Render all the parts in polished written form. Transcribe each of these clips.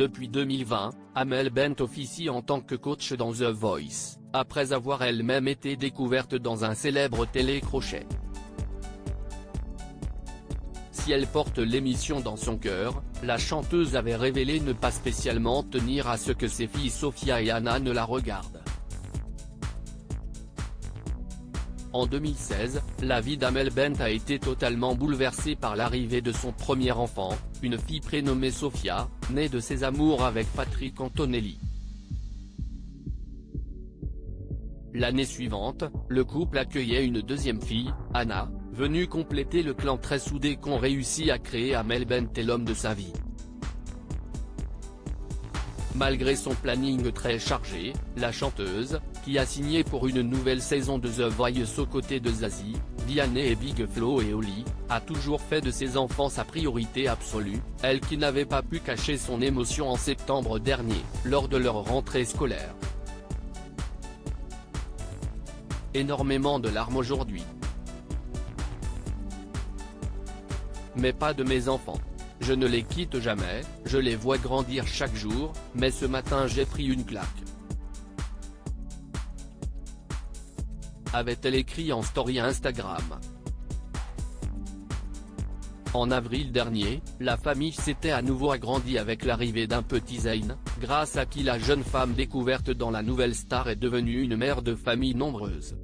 Depuis 2020, Amel Bent officie en tant que coach dans The Voice, après avoir elle-même été découverte dans un célèbre télécrochet. Si elle porte l'émission dans son cœur, la chanteuse avait révélé ne pas spécialement tenir à ce que ses filles Sophia et Anna ne la regardent. En 2016, la vie d'Amel Bent a été totalement bouleversée par l'arrivée de son premier enfant, une fille prénommée Sophia, née de ses amours avec Patrick Antonelli. L'année suivante, le couple accueillait une deuxième fille, Anna, venue compléter le clan très soudé qu'ont réussi à créer Amel Bent et l'homme de sa vie. Malgré son planning très chargé, la chanteuse, qui a signé pour une nouvelle saison de The Voice aux côtés de Zazie, Vianney et Big Flo et Oli, a toujours fait de ses enfants sa priorité absolue, elle qui n'avait pas pu cacher son émotion en septembre dernier, lors de leur rentrée scolaire. Énormément de larmes aujourd'hui. Mais pas de mes enfants. Je ne les quitte jamais, je les vois grandir chaque jour, mais ce matin j'ai pris une claque. Avait-elle écrit en story Instagram. En avril dernier, la famille s'était à nouveau agrandie avec l'arrivée d'un petit Zayn, grâce à qui la jeune femme découverte dans La Nouvelle Star est devenue une mère de famille nombreuse.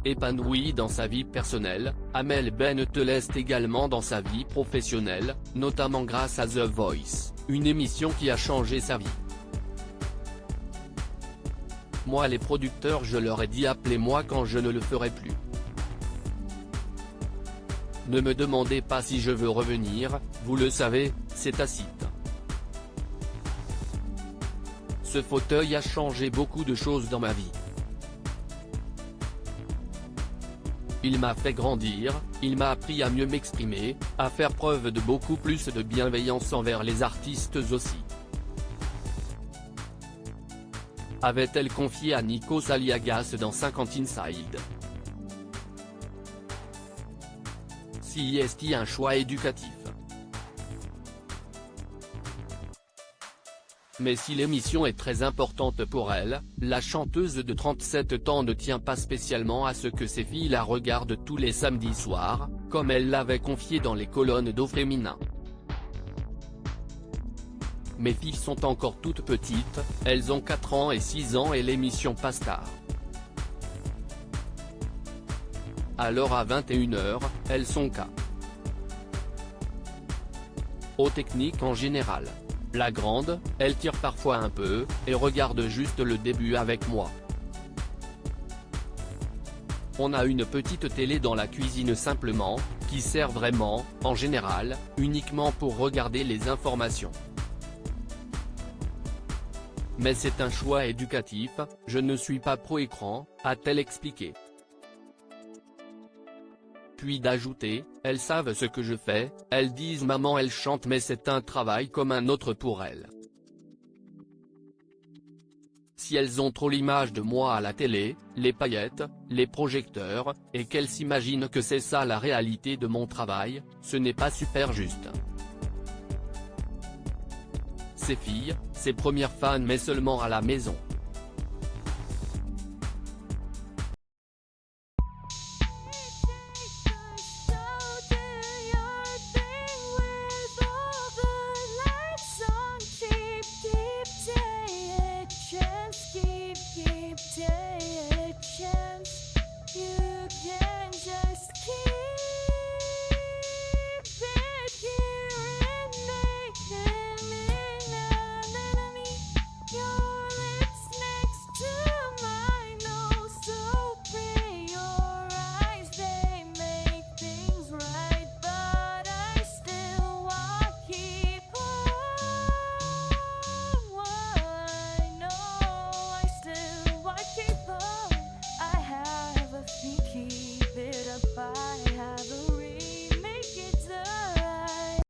Épanouie dans sa vie personnelle, Amel Bent laisse également dans sa vie professionnelle, notamment grâce à The Voice, une émission qui a changé sa vie. Moi les producteurs je leur ai dit appelez-moi quand je ne le ferai plus. Ne me demandez pas si je veux revenir, vous le savez, c'est tacite. Ce fauteuil a changé beaucoup de choses dans ma vie. Il m'a fait grandir, il m'a appris à mieux m'exprimer, à faire preuve de beaucoup plus de bienveillance envers les artistes aussi. Avait-elle confié à Nikos Aliagas dans 50 Inside. Si est-il un choix éducatif? Mais si l'émission est très importante pour elle, la chanteuse de 37 ans ne tient pas spécialement à ce que ses filles la regardent tous les samedis soirs, comme elle l'avait confié dans les colonnes d'Au Féminin. Mes filles sont encore toutes petites, elles ont 4 ans et 6 ans et l'émission passe tard. Alors à 21h, elles sont KO technique en général. La grande, elle tire parfois un peu, et regarde juste le début avec moi. On a une petite télé dans la cuisine simplement, qui sert vraiment, en général, uniquement pour regarder les informations. Mais c'est un choix éducatif, je ne suis pas pro-écran, a-t-elle expliqué. Puis d'ajouter, elles savent ce que je fais, elles disent maman elle chante mais c'est un travail comme un autre pour elles. Si elles ont trop l'image de moi à la télé, les paillettes, les projecteurs, et qu'elles s'imaginent que c'est ça la réalité de mon travail, ce n'est pas super juste. Ses filles, ses premières fans mais seulement à la maison.